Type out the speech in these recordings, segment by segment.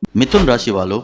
मिथुन राशि वालों,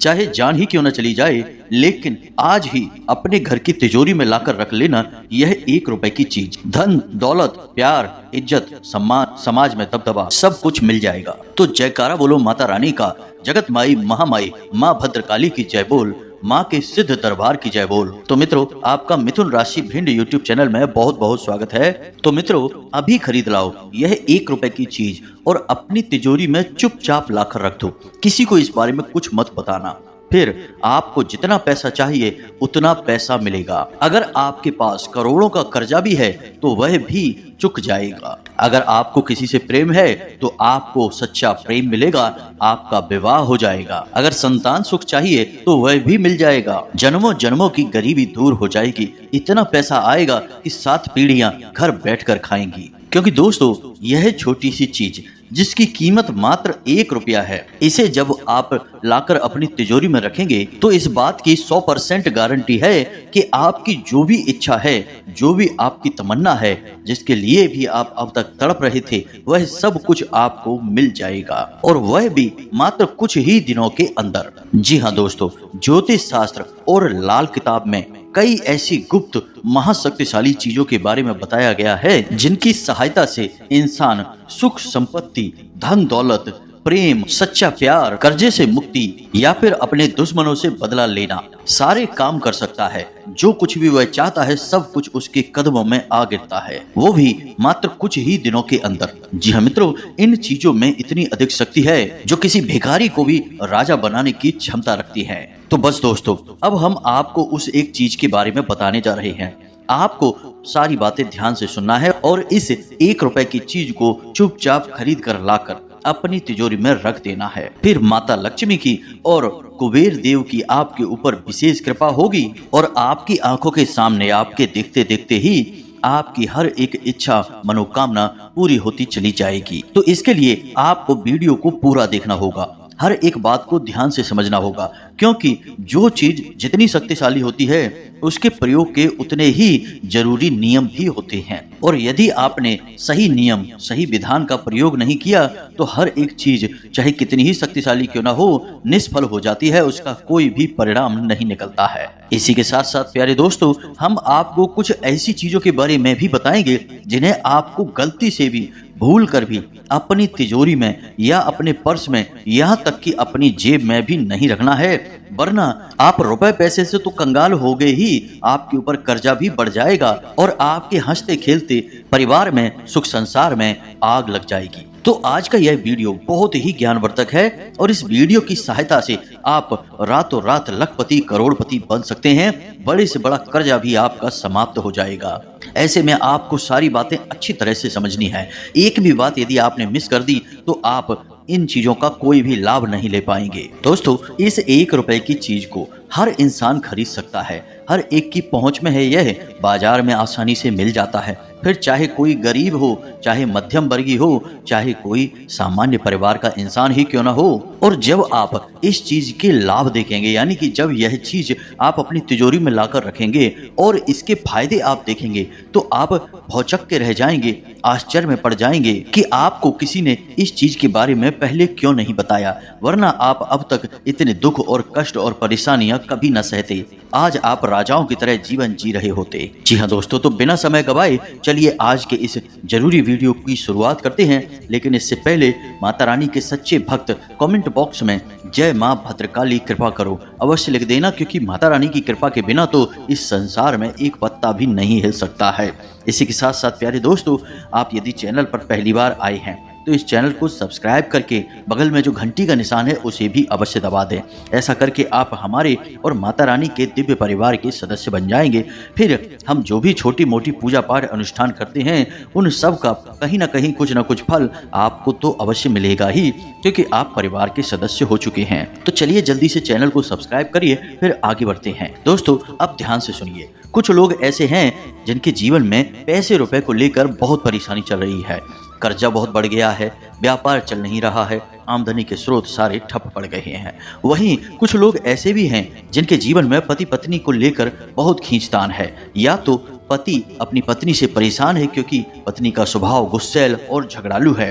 चाहे जान ही क्यों न चली जाए, लेकिन आज ही अपने घर की तिजोरी में लाकर रख लेना यह 1 रुपए की चीज। धन, दौलत, प्यार, इज्जत, सम्मान, समाज में दबदबा, सब कुछ मिल जाएगा। तो जयकारा बोलो माता रानी का, जगत माई महामाई माँ भद्रकाली की जय बोल, माँ के सिद्ध दरबार की जय बोल। तो मित्रों, आपका मिथुन राशि भिंड यूट्यूब चैनल में बहुत बहुत स्वागत है। तो मित्रों, अभी खरीद लाओ यह 1 रुपए की चीज और अपनी तिजोरी में चुपचाप लाकर रख दो। किसी को इस बारे में कुछ मत बताना। फिर आपको जितना पैसा चाहिए उतना पैसा मिलेगा। अगर आपके पास करोड़ों का कर्जा भी है तो वह भी चुक जाएगा। अगर आपको किसी से प्रेम है तो आपको सच्चा प्रेम मिलेगा, आपका विवाह हो जाएगा। अगर संतान सुख चाहिए तो वह भी मिल जाएगा। जन्मों जन्मों की गरीबी दूर हो जाएगी। इतना पैसा आएगा कि 7 पीढ़ियां घर बैठकर खाएंगी। क्योंकि दोस्तों, यह छोटी सी चीज जिसकी कीमत मात्र 1 रुपया है, इसे जब आप लाकर अपनी तिजोरी में रखेंगे तो इस बात की 100% गारंटी है कि आपकी जो भी इच्छा है, जो भी आपकी तमन्ना है, जिसके लिए भी आप अब तक तड़प रहे थे, वह सब कुछ आपको मिल जाएगा, और वह भी मात्र कुछ ही दिनों के अंदर। जी हाँ दोस्तों, ज्योतिष शास्त्र और लाल किताब में कई ऐसी गुप्त महाशक्तिशाली चीजों के बारे में बताया गया है जिनकी सहायता से इंसान सुख, संपत्ति, धन दौलत, प्रेम, सच्चा प्यार, कर्जे से मुक्ति या फिर अपने दुश्मनों से बदला लेना सारे काम कर सकता है। जो कुछ भी वह चाहता है सब कुछ उसके कदमों में आ गिरता है, वो भी मात्र कुछ ही दिनों के अंदर। जी हाँ मित्रों, इन चीजों में इतनी अधिक शक्ति है जो किसी भिखारी को भी राजा बनाने की क्षमता रखती है। तो बस दोस्तों, अब हम आपको उस एक चीज के बारे में बताने जा रहे हैं। आपको सारी बातें ध्यान से सुनना है और इस 1 रुपए की चीज को चुपचाप खरीद कर लाकर अपनी तिजोरी में रख देना है। फिर माता लक्ष्मी की और कुबेर देव की आपके ऊपर विशेष कृपा होगी और आपकी आंखों के सामने आपके देखते देखते ही आपकी हर एक इच्छा, मनोकामना पूरी होती चली जाएगी। तो इसके लिए आपको वीडियो को पूरा देखना होगा, हर एक बात को ध्यान से समझना होगा, क्योंकि जो चीज जितनी शक्तिशाली होती है उसके प्रयोग के उतने ही जरूरी नियम भी होते हैं। और यदि आपने सही नियम, सही विधान का प्रयोग नहीं किया तो हर एक चीज चाहे कितनी ही शक्तिशाली क्यों ना हो, निष्फल हो जाती है, उसका कोई भी परिणाम नहीं निकलता है। इसी के साथ साथ प्यारे दोस्तों, हम आपको कुछ ऐसी चीजों के बारे में भी बताएंगे जिन्हें आपको गलती से भी, भूल कर भी अपनी तिजोरी में या अपने पर्स में, यहाँ तक कि अपनी जेब में भी नहीं रखना है, वरना आप रुपए पैसे से तो कंगाल हो गए ही, आपके ऊपर कर्जा भी बढ़ जाएगा और आपके हंसते खेलते परिवार में, सुख संसार में आग लग जाएगी। तो आज का यह वीडियो बहुत ही ज्ञानवर्धक है और इस वीडियो की सहायता से आप रातों रात लखपति, करोड़पति बन सकते हैं। बड़े से बड़ा कर्जा भी आपका समाप्त हो जाएगा। ऐसे में आपको सारी बातें अच्छी तरह से समझनी है। एक भी बात यदि आपने मिस कर दी तो आप इन चीजों का कोई भी लाभ नहीं ले पाएंगे। दोस्तों, इस 1 रुपए की चीज को हर इंसान खरीद सकता है, हर एक की पहुंच में है, यह बाजार में आसानी से मिल जाता है। फिर चाहे कोई गरीब हो, चाहे मध्यम वर्गीय हो, चाहे कोई सामान्य परिवार का इंसान ही क्यों ना हो। और जब आप इस चीज के लाभ देखेंगे, यानी कि जब यह चीज आप अपनी तिजोरी में लाकर रखेंगे और इसके फायदे आप देखेंगे, तो आप भौचक्के के रह जाएंगे, आश्चर्य में पड़ जाएंगे कि आपको किसी ने इस चीज के बारे में पहले क्यों नहीं बताया, वरना आप अब तक इतने दुख और कष्ट और परेशानियां कभी न सहते। आज आप राजाओं की तरह जीवन जी रहे होते। जी हाँ दोस्तों, तो बिना समय गवाए चलिए आज के इस जरूरी वीडियो की शुरुआत करते हैं। लेकिन इससे पहले माता रानी के सच्चे भक्त कमेंट बॉक्स में जय माँ भद्रकाली कृपा करो अवश्य लिख देना, क्योंकि माता रानी की कृपा के बिना तो इस संसार में एक पत्ता भी नहीं हिल सकता है। इसी के साथ साथ प्यारे दोस्तों, आप यदि चैनल पर पहली बार आए हैं तो इस चैनल को सब्सक्राइब करके बगल में जो घंटी का निशान है उसे भी अवश्य दबा दें। ऐसा करके आप हमारे और माता रानी के दिव्य परिवार के सदस्य बन जाएंगे। फिर हम जो भी छोटी मोटी पूजा पाठ अनुष्ठान करते हैं उन सब का कहीं ना कहीं कुछ ना कुछ फल आपको तो अवश्य मिलेगा ही, क्योंकि आप परिवार के सदस्य हो चुके हैं। तो चलिए जल्दी से चैनल को सब्सक्राइब करिए, फिर आगे बढ़ते हैं। दोस्तों, अब ध्यान से सुनिए। कुछ लोग ऐसे हैं जिनके जीवन में पैसे रुपए को लेकर बहुत परेशानी चल रही है। कर्जा बहुत बढ़ गया है, व्यापार चल नहीं रहा है, आमदनी के स्रोत सारे ठप पड़ गए हैं। वहीं कुछ लोग ऐसे भी हैं जिनके जीवन में पति पत्नी को लेकर बहुत खींचतान है। या तो पति अपनी पत्नी से परेशान है क्योंकि पत्नी का स्वभाव गुस्सैल और झगड़ालू है,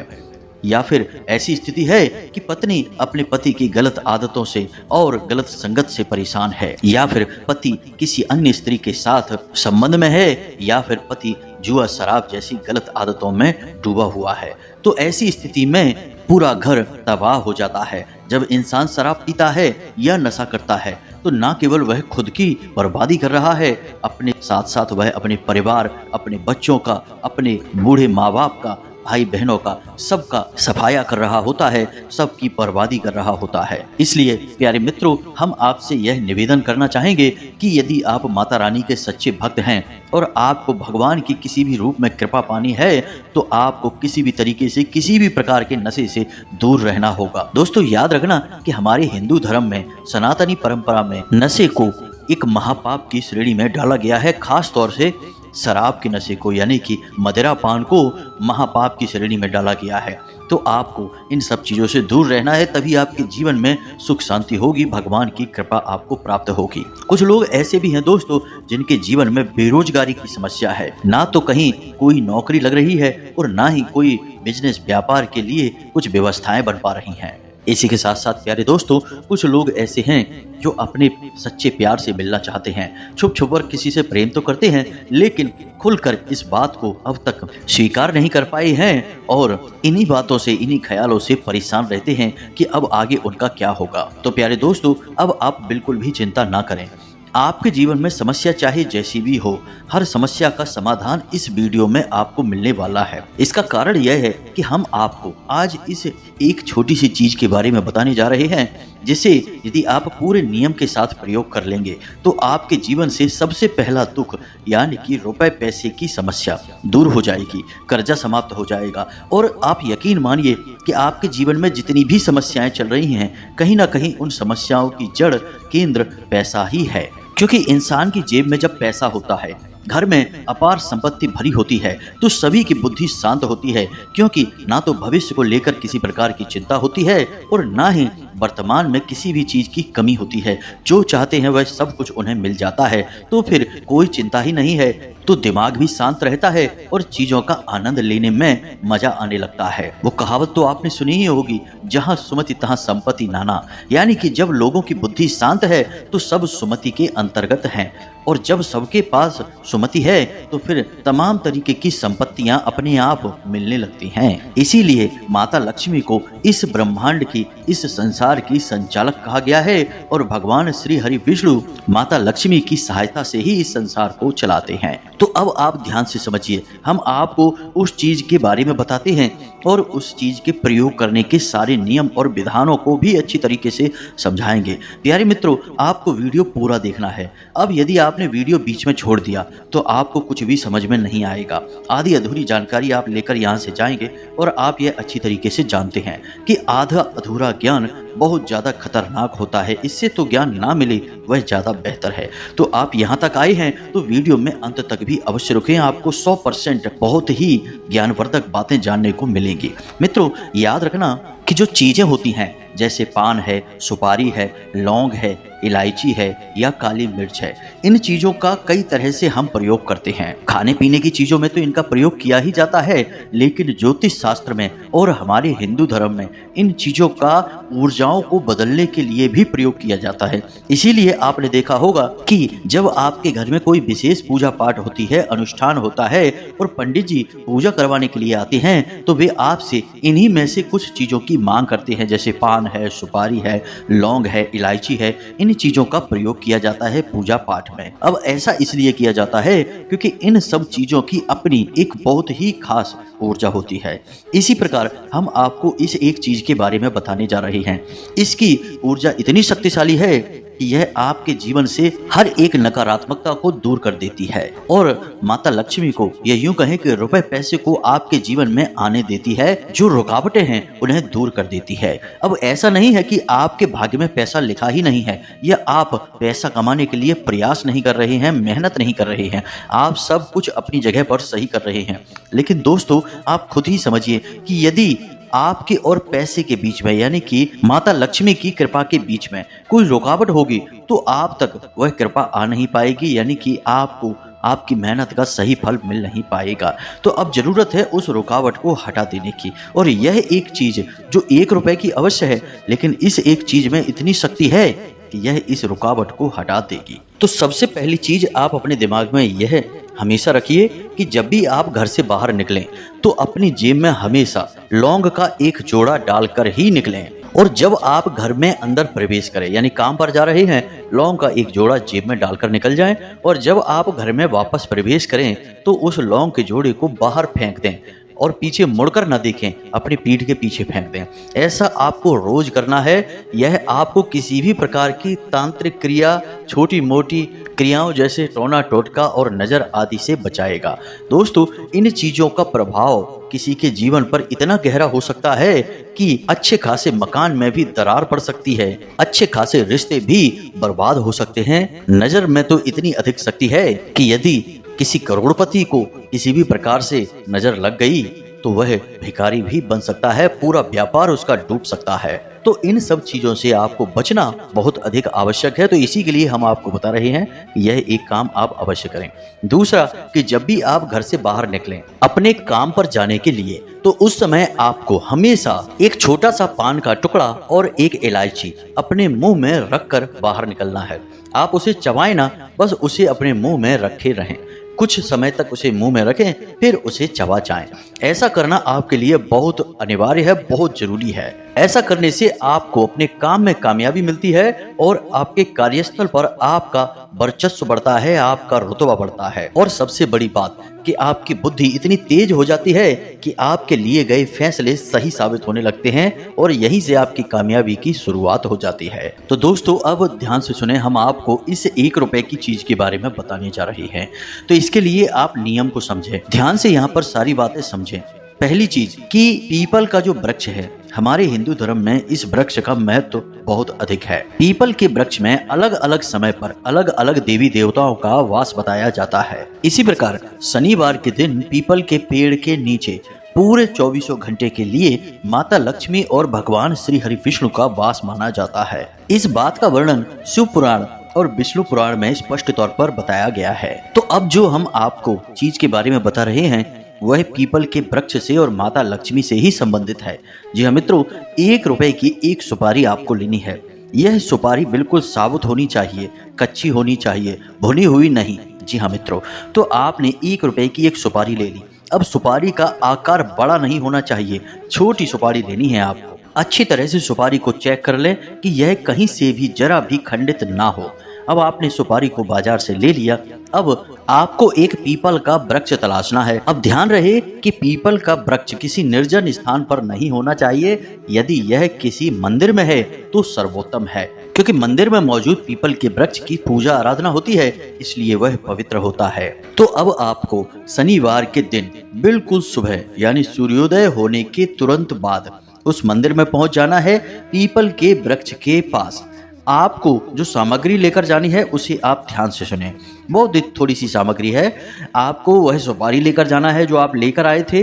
या फिर ऐसी स्थिति है कि पत्नी अपने पति की गलत आदतों से और गलत संगत से परेशान है, या फिर पति किसी अन्य स्त्री के साथ संबंध में है, या फिर पति जुआ शराब जैसी गलत आदतों में डूबा हुआ है। तो ऐसी स्थिति में पूरा घर तबाह हो जाता है। जब इंसान शराब पीता है या नशा करता है तो न केवल वह खुद की बर्बादी कर रहा है, अपने साथ साथ वह अपने परिवार, अपने बच्चों का, अपने बूढ़े माँ बाप का, भाई बहनों का, सबका सफाया कर रहा होता है, सबकी बर्बादी कर रहा होता है। इसलिए प्यारे मित्रों, हम आपसे यह निवेदन करना चाहेंगे कि यदि आप माता रानी के सच्चे भक्त हैं और आपको भगवान की किसी भी रूप में कृपा पानी है तो आपको किसी भी तरीके से, किसी भी प्रकार के नशे से दूर रहना होगा। दोस्तों याद रखना कि हमारे हिंदू धर्म में, सनातनी परंपरा में नशे को एक महापाप की श्रेणी में डाला गया है। खास तौर से शराब के नशे को यानी कि मदिरा पान को महापाप की श्रेणी में डाला गया है। तो आपको इन सब चीज़ों से दूर रहना है, तभी आपके जीवन में सुख शांति होगी, भगवान की कृपा आपको प्राप्त होगी। कुछ लोग ऐसे भी हैं दोस्तों जिनके जीवन में बेरोजगारी की समस्या है, ना तो कहीं कोई नौकरी लग रही है और ना ही कोई बिजनेस व्यापार के लिए कुछ व्यवस्थाएं बन पा रही हैं। इसी के साथ साथ प्यारे दोस्तों, कुछ लोग ऐसे हैं जो अपने सच्चे प्यार से मिलना चाहते हैं, छुप छुप कर किसी से प्रेम तो करते हैं, लेकिन खुलकर इस बात को अब तक स्वीकार नहीं कर पाए हैं और इन्हीं बातों से, इन्हीं ख्यालों से परेशान रहते हैं कि अब आगे उनका क्या होगा। तो प्यारे दोस्तों, अब आप बिल्कुल भी चिंता ना करें। आपके जीवन में समस्या चाहे जैसी भी हो, हर समस्या का समाधान इस वीडियो में आपको मिलने वाला है। इसका कारण यह है कि हम आपको आज इस एक छोटी सी चीज के बारे में बताने जा रहे हैं, जिसे यदि आप पूरे नियम के साथ प्रयोग कर लेंगे तो आपके जीवन से सबसे पहला दुख यानी कि रुपए पैसे की समस्या दूर हो जाएगी, कर्जा समाप्त हो जाएगा और आप यकीन मानिए कि आपके जीवन में जितनी भी समस्याएं चल रही हैं, कहीं ना कहीं उन समस्याओं की जड़, केंद्र पैसा ही है। क्योंकि इंसान की जेब में जब पैसा होता है, घर में अपार संपत्ति भरी होती है, तो सभी की बुद्धि शांत होती है, क्योंकि ना तो भविष्य को लेकर किसी प्रकार की चिंता होती है और ना ही वर्तमान में किसी भी चीज की कमी होती है। जो चाहते हैं वह सब कुछ उन्हें मिल जाता है, तो फिर कोई चिंता ही नहीं है, तो दिमाग भी शांत रहता है और चीजों का आनंद लेने में मजा आने लगता है। वो कहावत तो आपने सुनी ही होगी, जहां सुमति तहां संपत्ति नाना, यानी कि जब लोगों की बुद्धि शांत है तो सब सुमति के अंतर्गत हैं, और जब सबके पास सुमति है तो फिर तमाम तरीके की संपत्तियां अपने आप मिलने लगती हैं। इसीलिए माता लक्ष्मी को इस ब्रह्मांड की, इस संसार की संचालक कहा गया है और भगवान श्री हरि विष्णु माता लक्ष्मी की सहायता से ही इस संसार को चलाते हैं। तो अब आप ध्यान से समझिए, हम आपको उस चीज के बारे में बताते हैं और उस चीज के प्रयोग करने के सारे नियम और विधानों को भी अच्छी तरीके से समझाएंगे। प्यारे मित्रों, आपको वीडियो पूरा देखना है। अब यदि आपने वीडियो बीच में छोड़ दिया तो आपको कुछ भी समझ में नहीं आएगा। आधी अधूरी जानकारी आप लेकर यहाँ से जाएंगे और आप यह अच्छी तरीके से जानते हैं कि आधा अधूरा ज्ञान बहुत ज़्यादा खतरनाक होता है। इससे तो ज्ञान ना मिले वह ज़्यादा बेहतर है। तो आप यहाँ तक आए हैं तो वीडियो में अंत तक भी अवश्य रुकें, आपको 100% बहुत ही ज्ञानवर्धक बातें जानने को मिलेंगी। मित्रों याद रखना कि जो चीज़ें होती हैं, जैसे पान है, सुपारी है, लौंग है, इलायची है या काली मिर्च है, इन चीज़ों का कई तरह से हम प्रयोग करते हैं। खाने पीने की चीज़ों में तो इनका प्रयोग किया ही जाता है, लेकिन ज्योतिष शास्त्र में और हमारे हिंदू धर्म में इन चीज़ों का ऊर्जाओं को बदलने के लिए भी प्रयोग किया जाता है। इसीलिए आपने देखा होगा कि जब आपके घर में कोई विशेष पूजा पाठ होती है, अनुष्ठान होता है और पंडित जी पूजा करवाने के लिए आते हैं, तो वे आपसे इन्हीं में से कुछ चीज़ों की मांग करते हैं, जैसे पान है, सुपारी है, लौंग है, इलायची है। इन चीजों का प्रयोग किया जाता है पूजा पाठ में। अब ऐसा इसलिए किया जाता है क्योंकि इन सब चीजों की अपनी एक बहुत ही खास ऊर्जा होती है। इसी प्रकार हम आपको इस एक चीज के बारे में बताने जा रहे हैं। इसकी ऊर्जा इतनी शक्तिशाली है कि यह आपके जीवन से हर एक नकारात्मकता को दूर कर देती है और माता लक्ष्मी को यह यूं कहें कि रुपए पैसे को आपके जीवन में आने देती है, जो रुकावटें हैं उन्हें दूर कर देती है। अब ऐसा नहीं है कि आपके भाग्य में पैसा लिखा ही नहीं है या आप पैसा कमाने के लिए प्रयास नहीं कर रहे हैं, मेहनत नहीं कर रहे हैं, आप सब कुछ अपनी जगह पर सही कर रहे हैं। लेकिन दोस्तों आप खुद ही समझिए कि यदि आपके और पैसे के बीच में यानी कि माता लक्ष्मी की कृपा के बीच में कोई रुकावट होगी तो आप तक वह कृपा आ नहीं पाएगी, यानी कि आपको आपकी मेहनत का सही फल मिल नहीं पाएगा। तो अब जरूरत है उस रुकावट को हटा देने की, और यह एक चीज जो 1 रुपए की अवश्य है, लेकिन इस एक चीज में इतनी शक्ति है कि यह इस रुकावट को हटा देगी। तो सबसे पहली चीज आप अपने दिमाग में यह हमेशा रखिए कि जब भी आप घर से बाहर निकलें तो अपनी जेब में हमेशा लौंग का एक जोड़ा डालकर ही निकलें, और जब आप घर में अंदर प्रवेश करें यानी काम पर जा रहे हैं, लौंग का एक जोड़ा जेब में डालकर निकल जाएं, और जब आप घर में वापस प्रवेश करें तो उस लौंग के जोड़े को बाहर फेंक दें और पीछे मुड़कर न देखें, अपनी पीठ के पीछे फेंक दें। ऐसा आपको रोज करना है। यह आपको किसी भी प्रकार की तांत्रिक क्रिया, छोटी मोटी क्रियाओं जैसे टोना टोटका और नजर आदि से बचाएगा। दोस्तों, इन चीजों का प्रभाव किसी के जीवन पर इतना गहरा हो सकता है कि अच्छे खासे मकान में भी दरार पड़ सकती है, अच्छे खासे रिश्ते भी बर्बाद हो सकते हैं। नजर में तो इतनी अधिक शक्ति है कि यदि किसी करोड़पति को किसी भी प्रकार से नजर लग गई तो वह भिखारी भी बन सकता है, पूरा व्यापार उसका डूब सकता है। तो इन सब चीजों से आपको बचना बहुत अधिक आवश्यक है। तो इसी के लिए हम आपको बता रहे हैं कि यह एक काम आप अवश्य करें। दूसरा कि जब भी आप घर से बाहर निकलें अपने काम पर जाने के लिए, तो उस समय आपको हमेशा एक छोटा सा पान का टुकड़ा और एक इलायची अपने मुंह में रखकर बाहर निकलना है। आप उसे चबाएं ना, बस उसे अपने मुंह में रखे रहें। कुछ समय तक उसे मुंह में रखें, फिर उसे चबा जाएं। ऐसा करना आपके लिए बहुत अनिवार्य है, बहुत जरूरी है। ऐसा करने से आपको अपने काम में कामयाबी मिलती है और आपके कार्यस्थल पर आपका वर्चस्व बढ़ता है, आपका रुतबा बढ़ता है। और सबसे बड़ी बात कि आपकी बुद्धि इतनी तेज हो जाती है कि आपके लिए गए फैसले सही साबित होने लगते हैं, और यहीं से आपकी कामयाबी की शुरुआत हो जाती है। तो दोस्तों, अब ध्यान से सुने, हम आपको इस 1 रुपए की चीज के बारे में बताने जा रहे हैं। तो इसके लिए आप नियम को समझें, ध्यान से यहाँ पर सारी बातें समझें। पहली चीज कि पीपल का जो वृक्ष है, हमारे हिंदू धर्म में इस वृक्ष का महत्व बहुत अधिक है। पीपल के वृक्ष में अलग अलग समय पर अलग अलग देवी देवताओं का वास बताया जाता है। इसी प्रकार शनिवार के दिन पीपल के पेड़ के नीचे पूरे 24 घंटे के लिए माता लक्ष्मी और भगवान श्री हरि विष्णु का वास माना जाता है। इस बात का वर्णन शिव पुराण और विष्णु पुराण में स्पष्ट तौर पर बताया गया है। तो अब जो हम आपको चीज के बारे में बता रहे हैं वह पीपल के वृक्ष से और माता लक्ष्मी से ही संबंधित है। जी हाँ मित्रों, 1 रुपए की एक सुपारी आपको लेनी है। यह सुपारी बिल्कुल साबुत होनी चाहिए, कच्ची होनी चाहिए, भुनी हुई नहीं। जी हाँ मित्रों, तो आपने 1 रुपए की एक सुपारी ले ली। अब सुपारी का आकार बड़ा नहीं होना चाहिए, छोटी सुपारी लेनी है आपको। अच्छी तरह से सुपारी को चेक कर लें कि यह कहीं से भी जरा भी खंडित ना हो। अब आपने सुपारी को बाजार से ले लिया। अब आपको एक पीपल का वृक्ष तलाशना है। अब ध्यान रहे कि पीपल का वृक्ष किसी निर्जन स्थान पर नहीं होना चाहिए। यदि यह किसी मंदिर में है तो सर्वोत्तम है, क्योंकि मंदिर में मौजूद पीपल के वृक्ष की पूजा आराधना होती है, इसलिए वह पवित्र होता है। तो अब आपको शनिवार के दिन बिल्कुल सुबह यानी सूर्योदय होने के तुरंत बाद उस मंदिर में पहुंच जाना है। पीपल के वृक्ष के पास आपको जो सामग्री लेकर जानी है उसे आप ध्यान से सुने। बहुत थोड़ी सी सामग्री है। आपको वह सुपारी लेकर जाना है जो आप लेकर आए थे।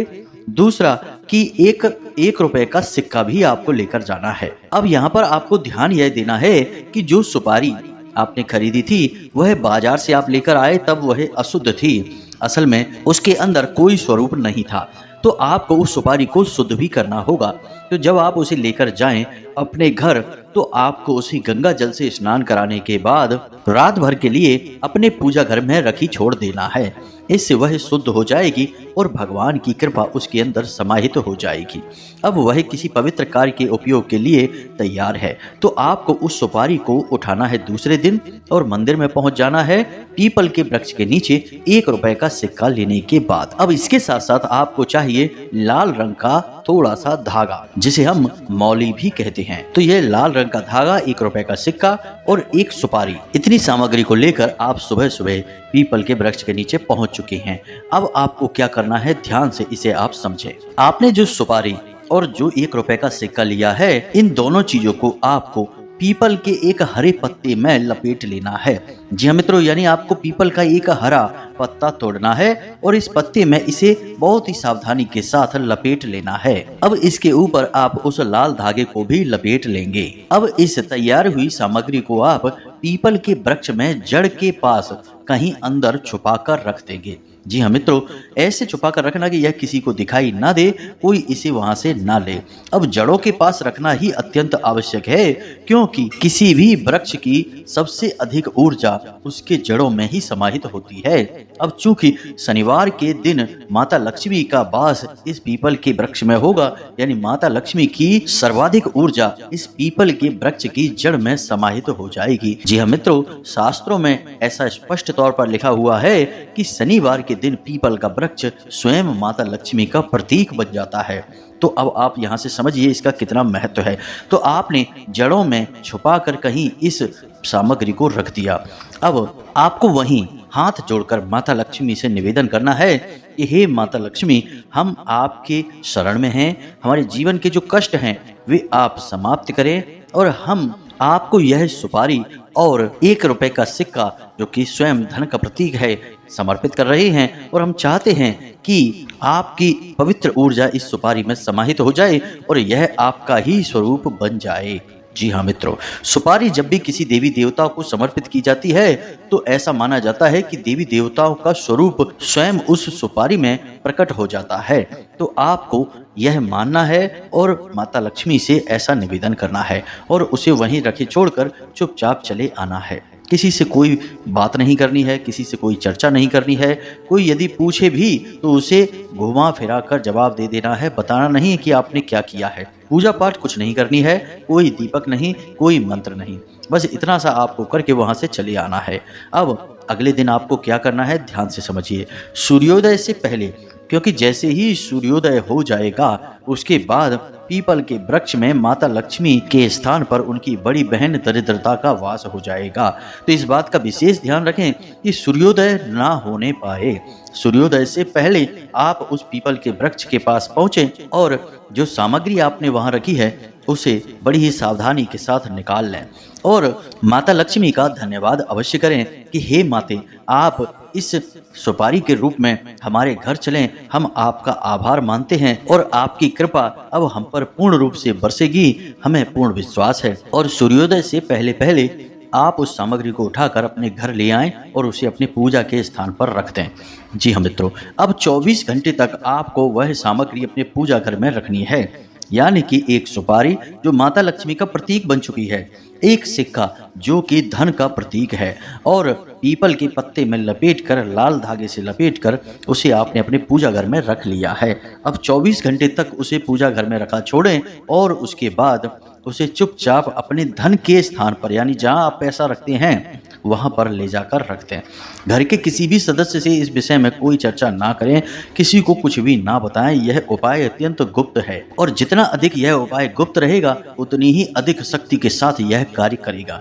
दूसरा कि एक रुपए का सिक्का भी आपको लेकर जाना है। अब यहाँ पर आपको ध्यान यह देना है कि जो सुपारी आपने खरीदी थी वह बाजार से आप लेकर आए तब वह अशुद्ध थी। असल में उसके अंदर कोई स्वरूप नहीं था, तो आपको उस सुपारी को शुद्ध भी करना होगा। तो जब आप उसे लेकर जाएं अपने घर, तो आपको उसे गंगा जल से स्नान कराने के बाद रात भर के लिए अपने पूजा घर में रखी छोड़ देना है। इससे वह शुद्ध हो जाएगी और भगवान की कृपा उसके अंदर समाहित हो जाएगी। अब वह किसी पवित्र कार्य के उपयोग के लिए तैयार है। तो आपको उस सुपारी को उठाना है दूसरे दिन और मंदिर में पहुंच जाना है पीपल के वृक्ष के नीचे 1 रुपए का सिक्का लेने के बाद। अब इसके साथ साथ आपको चाहिए लाल रंग का थोड़ा सा धागा, जिसे हम मौली भी कहते हैं। तो यह लाल रंग का धागा, 1 रुपए का सिक्का और एक सुपारी, इतनी सामग्री को लेकर आप सुबह सुबह पीपल के वृक्ष के नीचे पहुंच चुके हैं। अब आपको क्या करना है, ध्यान से इसे आप समझें। आपने जो सुपारी और जो 1 रुपए का सिक्का लिया है, इन दोनों चीजों को आपको पीपल के एक हरे पत्ते में लपेट लेना है। जी हाँ मित्रों, यानी आपको पीपल का एक हरा पत्ता तोड़ना है और इस पत्ते में इसे बहुत ही सावधानी के साथ लपेट लेना है। अब इसके ऊपर आप उस लाल धागे को भी लपेट लेंगे। अब इस तैयार हुई सामग्री को आप पीपल के वृक्ष में जड़ के पास कहीं अंदर छुपा कर रख देंगे। जी हाँ मित्रों, ऐसे छुपा कर रखना कि यह किसी को दिखाई ना दे, कोई इसे वहां से ना ले। अब जड़ों के पास रखना ही अत्यंत आवश्यक है, क्योंकि किसी भी वृक्ष की सबसे अधिक ऊर्जा उसके जड़ों में ही समाहित होती है। अब चूंकि शनिवार के दिन माता लक्ष्मी का वास इस पीपल के वृक्ष में होगा, यानी माता लक्ष्मी की सर्वाधिक ऊर्जा इस पीपल के वृक्ष की जड़ में समाहित हो जाएगी। जी हाँ मित्रों, शास्त्रों में ऐसा स्पष्ट तौर पर लिखा हुआ है कि शनिवार के दिन पीपल का वृक्ष स्वयं माता लक्ष्मी का प्रतीक बन जाता है। तो अब आप यहाँ से समझिए इसका कितना महत्व है। तो आपने जड़ों में छुपाकर कहीं इस सामग्री को रख दिया। अब आपको वहीं हाथ जोड़कर माता लक्ष्मी से निवेदन करना है कि हे माता लक्ष्मी, हम आपके शरण में हैं, हमारे जीवन के जो कष्ट हैं वे आप समाप्त करें, और हम आपको यह सुपारी और 1 रुपए का सिक्का, जो कि स्वयं धन का प्रतीक है, समर्पित कर रहे हैं। और हम चाहते हैं कि आपकी पवित्र ऊर्जा इस सुपारी में समाहित हो जाए और यह आपका ही स्वरूप बन जाए। जी हाँ मित्रों, सुपारी जब भी किसी देवी देवताओं को समर्पित की जाती है तो ऐसा माना जाता है कि देवी देवताओं का स्वरूप स्वयं उस सुपारी में प्रकट हो जाता है। तो आपको यह मानना है और माता लक्ष्मी से ऐसा निवेदन करना है और उसे वहीं रखे छोड़कर चुपचाप चले आना है। किसी से कोई बात नहीं करनी है, किसी से कोई चर्चा नहीं करनी है। कोई यदि पूछे भी तो उसे घुमा फिरा कर जवाब दे देना है, बताना नहीं कि आपने क्या किया है। पूजा पाठ कुछ नहीं करनी है, कोई दीपक नहीं, कोई मंत्र नहीं, बस इतना सा आपको करके वहां से चले आना है। अब अगले दिन आपको क्या करना है, ध्यान से समझिए। सूर्योदय से पहले, क्योंकि जैसे ही सूर्योदय हो जाएगा उसके बाद पीपल के वृक्ष में माता लक्ष्मी के स्थान पर उनकी बड़ी बहन दरिद्रता का वास हो जाएगा। तो इस बात का विशेष ध्यान रखें कि सूर्योदय ना होने पाए। सूर्योदय से पहले आप उस पीपल के वृक्ष के पास पहुंचे और जो सामग्री आपने वहां रखी है उसे बड़ी ही सावधानी के साथ निकाल लें और माता लक्ष्मी का धन्यवाद अवश्य करें कि हे माते, आप इस सुपारी के रूप में हमारे घर चलें, हम आपका आभार मानते हैं और आपकी कृपा अब हम पर पूर्ण रूप से बरसेगी, हमें पूर्ण विश्वास है। और सूर्योदय से पहले पहले आप उस सामग्री को उठाकर अपने घर ले आएं और उसे अपनी पूजा के स्थान पर रख दें। जी हाँ मित्रों, अब 24 घंटे तक आपको वह सामग्री अपने पूजा घर में रखनी है, यानी कि एक सुपारी जो माता लक्ष्मी का प्रतीक बन चुकी है, एक सिक्का जो कि धन का प्रतीक है, और पीपल के पत्ते में लपेटकर, लाल धागे से लपेटकर उसे आपने अपने पूजा घर में रख लिया है। अब 24 घंटे तक उसे पूजा घर में रखा छोड़ें और उसके बाद उसे चुपचाप अपने धन के स्थान पर, यानी जहां आप पैसा रखते हैं वहां पर ले जाकर रखते हैं। घर के किसी भी सदस्य से इस विषय में कोई चर्चा ना करें, किसी को कुछ भी ना बताएं। यह उपाय अत्यंत गुप्त है और जितना अधिक यह उपाय गुप्त रहेगा उतनी ही अधिक शक्ति के साथ यह कार्य करेगा।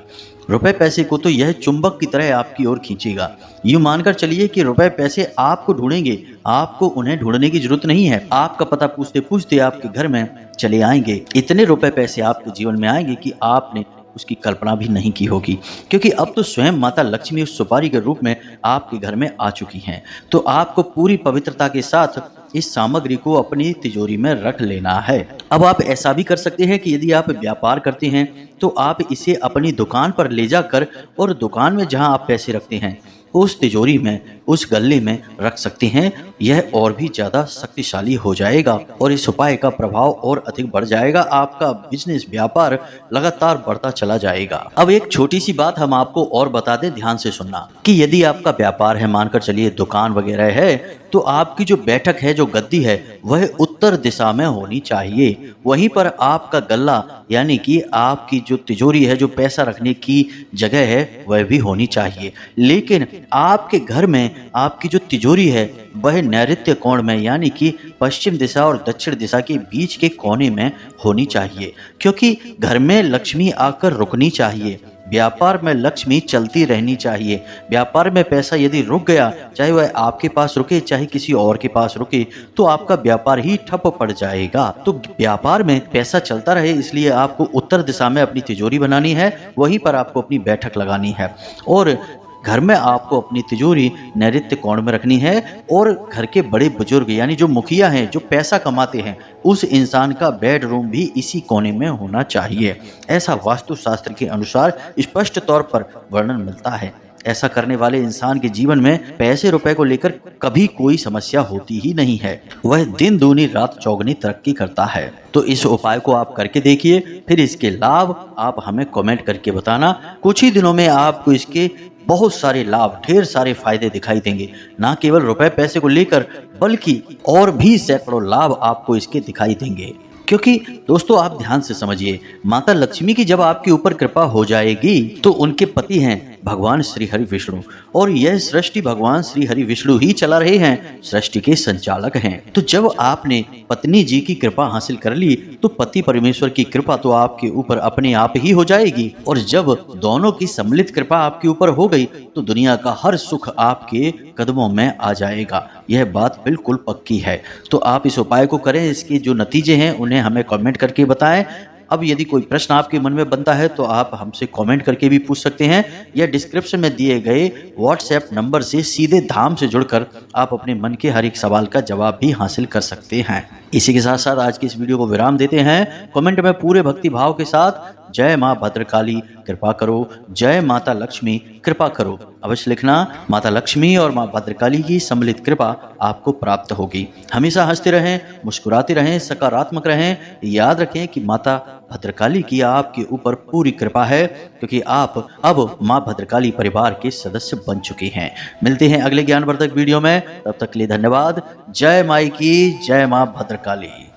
रुपए पैसे को तो यह चुंबक की तरह आपकी ओर खींचेगा। यूं मानकर चलिए कि रुपए पैसे आपको ढूंढेंगे, आपको उन्हें ढूंढने की जरूरत नहीं है। आपका पता पूछते पूछते आपके घर में चले आएंगे। इतने रुपए पैसे आपके जीवन में आएंगे कि आपने उसकी कल्पना भी नहीं की होगी, क्योंकि अब तो स्वयं माता लक्ष्मी उस सुपारी के रूप में आपके घर में आ चुकी हैं। तो आपको पूरी पवित्रता के साथ इस सामग्री को अपनी तिजोरी में रख लेना है। अब आप ऐसा भी कर सकते हैं कि यदि आप व्यापार करते हैं तो आप इसे अपनी दुकान पर ले जाकर और दुकान में जहां आप पैसे रखते हैं उस तिजोरी में, उस गल्ले में रख सकते हैं। यह और भी ज्यादा शक्तिशाली हो जाएगा और इस उपाय का प्रभाव और अधिक बढ़ जाएगा। आपका बिजनेस, व्यापार लगातार बढ़ता चला जाएगा। अब एक छोटी सी बात हम आपको और बता दें, ध्यान से सुनना, कि यदि आपका व्यापार है, मानकर चलिए दुकान वगैरह है, तो आपकी जो बैठक है, जो गद्दी है, वह उत्तर दिशा में होनी चाहिए। वहीं पर आपका गल्ला, यानी कि आपकी जो तिजोरी है, जो पैसा रखने की जगह है, वह भी होनी चाहिए। लेकिन आपके घर में आपकी जो तिजोरी है वह नैऋत्य कोण में, यानी कि पश्चिम दिशा और दक्षिण दिशा के बीच के कोने में होनी चाहिए, क्योंकि घर में लक्ष्मी आकर रुकनी चाहिए। व्यापार में लक्ष्मी चलती रहनी चाहिए। व्यापार में पैसा यदि रुक गया, चाहे वह आपके पास रुके चाहे किसी और के पास रुके, तो आपका व्यापार ही ठप पड़ जाएगा। तो व्यापार में पैसा चलता रहे, इसलिए आपको उत्तर दिशा में अपनी तिजोरी बनानी है, वहीं पर आपको अपनी बैठक लगानी है। और घर में आपको अपनी तिजोरी नैऋत्य कोण में रखनी है और घर के बड़े बुजुर्ग यानी जो मुखिया हैं, जो पैसा कमाते हैं, उस इंसान का बेडरूम भी इसी कोने में होना चाहिए। ऐसा वास्तुशास्त्र के अनुसार स्पष्ट तौर पर वर्णन मिलता है। ऐसा करने वाले इंसान के जीवन में पैसे रुपए को लेकर कभी कोई समस्या होती ही नहीं है। वह दिन दूनी रात चौगनी तरक्की करता है। तो इस उपाय को आप करके देखिए, फिर इसके लाभ आप हमें कमेंट करके बताना। कुछ ही दिनों में आपको इसके बहुत सारे लाभ, ढेर सारे फायदे दिखाई देंगे। ना केवल रुपए पैसे को लेकर बल्कि और भी सैकड़ों लाभ आपको इसके दिखाई देंगे। क्योंकि दोस्तों आप ध्यान से समझिए, माता लक्ष्मी की जब आपके ऊपर कृपा हो जाएगी तो उनके पति हैं भगवान श्री हरि विष्णु, और यह सृष्टि भगवान श्री हरि विष्णु ही चला रहे हैं, सृष्टि के संचालक हैं। तो जब आपने पत्नी जी की कृपा हासिल कर ली तो पति परमेश्वर की कृपा तो आपके ऊपर अपने आप ही हो जाएगी, और जब दोनों की सम्मिलित कृपा आपके ऊपर हो गई तो दुनिया का हर सुख आपके कदमों में आ जाएगा। यह बात बिल्कुल पक्की है। तो आप इस उपाय को करें, इसके जो नतीजे हैं उन्हें हमें कमेंट करके बताएं। अब यदि कोई प्रश्न आपके मन में बनता है तो आप हमसे कमेंट करके भी पूछ सकते हैं, या डिस्क्रिप्शन में दिए गए व्हाट्सएप नंबर से सीधे धाम से जुड़कर आप अपने मन के हर एक सवाल का जवाब भी हासिल कर सकते हैं। इसी के साथ साथ आज की इस वीडियो को विराम देते हैं। कमेंट में पूरे भक्ति भाव के साथ जय माँ भद्रकाली कृपा करो, जय माता लक्ष्मी कृपा करो अवश्य लिखना। माता लक्ष्मी और माँ भद्रकाली की सम्मिलित कृपा आपको प्राप्त होगी। हमेशा हंसते रहें, मुस्कुराते रहें, सकारात्मक रहें। याद रखें कि माता भद्रकाली की आपके ऊपर पूरी कृपा है, क्योंकि आप अब माँ भद्रकाली परिवार के सदस्य बन चुके हैं। मिलते हैं अगले ज्ञानवर्धक वीडियो में, तब तक के लिए धन्यवाद। जय माई की, जय माँ भद्रकाली।